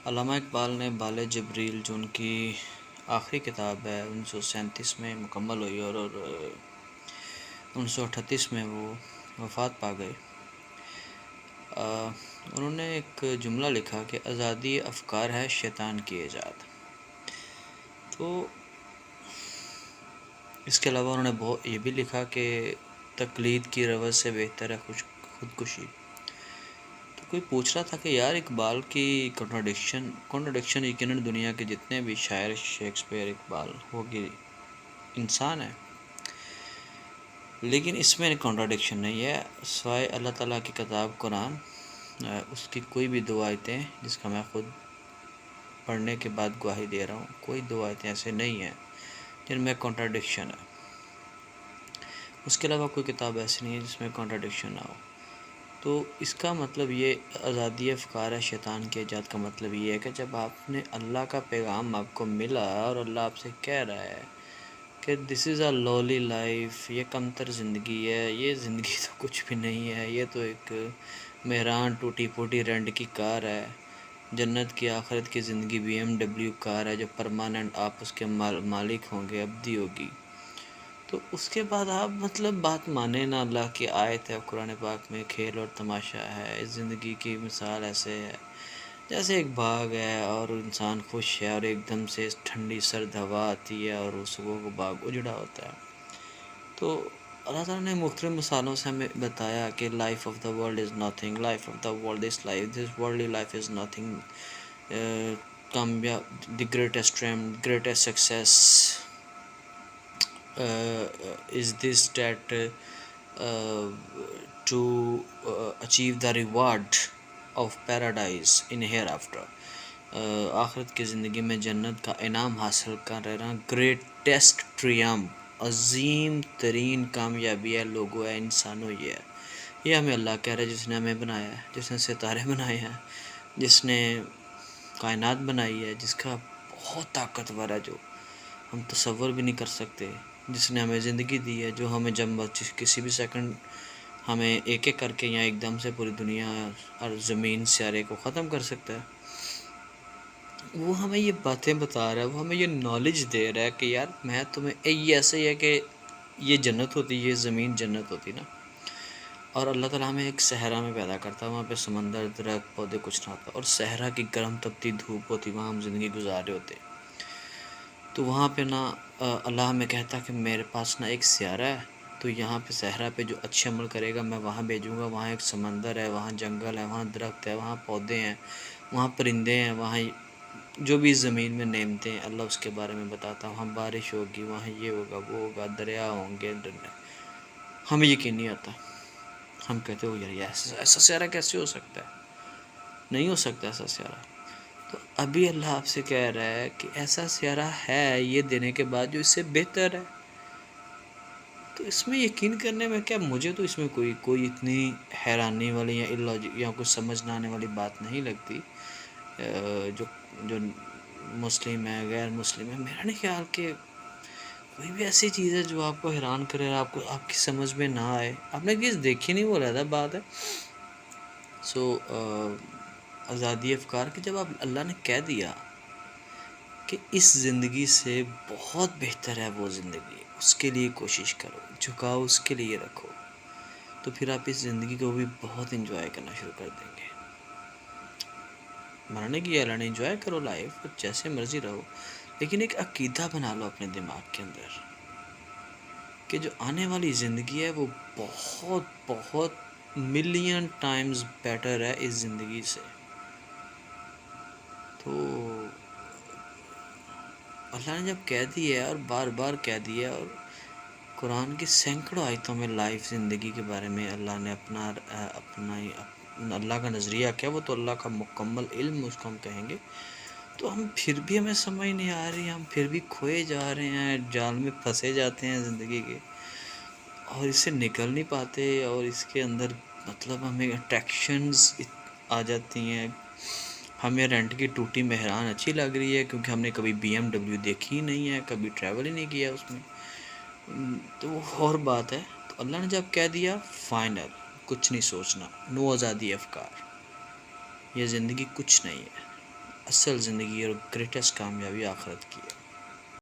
علامہ اقبال نے بال جبریل جو ان کی آخری کتاب ہے 1937 میں مکمل ہوئی اور 1938 میں وہ وفات پا گئے۔ انہوں نے ایک جملہ لکھا کہ آزادی افکار ہے شیطان کی ایجاد۔ تو اس کے علاوہ انہوں نے یہ بھی لکھا کہ تقلید کی روش سے بہتر ہے خودکشی۔ تو کوئی پوچھ رہا تھا کہ یار اقبال کی کنٹراڈکشن یقیناً دنیا کے جتنے بھی شاعر شیکسپیئر اقبال ہوگی انسان ہے، لیکن اس میں کنٹراڈکشن نہیں ہے سوائے اللہ تعالیٰ کی کتاب قرآن، اس کی کوئی بھی دو آیتیں جس کا میں خود پڑھنے کے بعد گواہی دے رہا ہوں، کوئی دو آیتیں ایسے نہیں ہیں جن میں کنٹراڈکشن ہے۔ اس کے علاوہ کوئی کتاب ایسی نہیں ہے جس میں کنٹراڈکشن نہ ہو۔ تو اس کا مطلب یہ آزادی افکار ہے شیطان کی ایجاد کا مطلب یہ ہے کہ جب آپ نے اللہ کا پیغام آپ کو ملا اور اللہ آپ سے کہہ رہا ہے کہ دس از اے لولی لائف، یہ کمتر زندگی ہے، یہ زندگی تو کچھ بھی نہیں ہے، یہ تو ایک مہران ٹوٹی پھوٹی رینٹ کی کار ہے، جنت کی آخرت کی زندگی BMW کار ہے جو پرماننٹ آپ اس کے مالک ہوں گے، ابدی ہوگی۔ تو اس کے بعد آپ بات مانیں نہ، اللہ کی آیت ہے قرآن پاک میں، کھیل اور تماشا ہے۔ اس زندگی کی مثال ایسے ہے جیسے ایک باغ ہے اور انسان خوش ہے اور ایک دم سے ٹھنڈی سرد ہوا آتی ہے اور اس کو باغ اجڑا ہوتا ہے۔ تو اللہ تعالیٰ نے مختلف مثالوں سے ہمیں بتایا کہ life of the world is nothing, life of the world is life, this worldly life is nothing, کامیاب the greatest dream, greatest success is this that to achieve the reward of paradise in hereafter، آخرت کی زندگی میں جنت کا انعام حاصل کر رہا، گریٹسٹ ٹریمپ، عظیم ترین کامیابی ہے لوگوں ہے انسانوں، یہ ہمیں اللہ کہہ رہا ہے جس نے ہمیں بنایا ہے، جس نے ستارے بنائے ہیں، جس نے کائنات بنائی ہے، جس کا بہت طاقتور ہے جو ہم تصور بھی نہیں کر سکتے، جس نے ہمیں زندگی دی ہے، جو ہمیں جب کسی بھی سیکنڈ ہمیں ایک ایک کر کے یا ایک دم سے پوری دنیا اور زمین سیارے کو ختم کر سکتا ہے، وہ ہمیں یہ باتیں بتا رہا ہے، وہ ہمیں یہ نالج دے رہا ہے کہ یار میں تمہیں یہ ایسے ہی ہے کہ یہ جنت ہوتی، یہ زمین جنت ہوتی نا، اور اللہ تعالیٰ ہمیں ایک صحرا میں پیدا کرتا ہے، وہاں پہ سمندر درخت پودے کچھ نہ ہوتا، اور صحرا کی گرم تپتی دھوپ ہوتی، وہاں ہم زندگی گزار رہے ہوتے، تو وہاں پہ نا اللہ ہمیں کہتا کہ میرے پاس نا ایک سیارہ ہے، تو یہاں پہ صحرا پہ جو اچھے عمل کرے گا میں وہاں بھیجوں گا، وہاں ایک سمندر ہے، وہاں جنگل ہے، وہاں درخت ہے، وہاں پودے ہیں، وہاں پرندے ہیں، وہاں جو بھی زمین میں نعمتیں ہیں اللہ اس کے بارے میں بتاتا، وہاں بارش ہوگی، وہاں یہ ہوگا وہ ہوگا، دریا ہوں گے، ہمیں یقین نہیں آتا، ہم کہتے ہو یار ایسا سیارہ کیسے ہو سکتا ہے، نہیں ہو سکتا ایسا سیارہ۔ تو ابھی اللہ آپ سے کہہ رہا ہے کہ ایسا سیارہ ہے، یہ دینے کے بعد جو اس سے بہتر ہے، تو اس میں یقین کرنے میں کیا، مجھے تو اس میں کوئی اتنی حیرانی والی یا کچھ سمجھ نہ آنے والی بات نہیں لگتی۔ جو مسلم ہے غیر مسلم ہے، میرا نہیں خیال کہ کوئی بھی ایسی چیز ہے جو آپ کو حیران کرے، آپ کی سمجھ میں نہ آئے، آپ نے چیز دیکھی نہیں وہ علیحدہ بات ہے۔ آزادی افکار کہ جب اللہ نے کہہ دیا کہ اس زندگی سے بہت بہتر ہے وہ زندگی، اس کے لیے کوشش کرو، جھکاؤ اس کے لیے رکھو، تو پھر آپ اس زندگی کو بھی بہت انجوائے کرنا شروع کر دیں گے۔ مرنے کی اعلان انجوائے کرو لائف، جیسے مرضی رہو، لیکن ایک عقیدہ بنا لو اپنے دماغ کے اندر کہ جو آنے والی زندگی ہے وہ بہت بہت ملین ٹائمز بیٹر ہے اس زندگی سے۔ تو اللہ نے جب کہہ دی ہے اور بار بار کہہ دیا، اور قرآن کی سینکڑوں آیتوں میں لائف زندگی کے بارے میں اللہ نے اپنا اللہ کا نظریہ کیا، وہ تو اللہ کا مکمل علم اس کو ہم کہیں گے، تو پھر بھی ہمیں سمجھ نہیں آ رہی، ہم پھر بھی کھوئے جا رہے ہیں، جال میں پھنسے جاتے ہیں زندگی کے، اور اس سے نکل نہیں پاتے، اور اس کے اندر ہمیں اٹریکشنز آ جاتی ہیں، ہمیں رینٹ کی ٹوٹی مہران اچھی لگ رہی ہے کیونکہ ہم نے کبھی BMW دیکھی ہی نہیں ہے، کبھی ٹریول ہی نہیں کیا اس میں، تو وہ اور بات ہے۔ تو اللہ نے جب کہہ دیا فائنل، کچھ نہیں سوچنا، نو آزادی افکار، یہ زندگی کچھ نہیں ہے، اصل زندگی اور گریٹسٹ کامیابی آخرت کی ہے.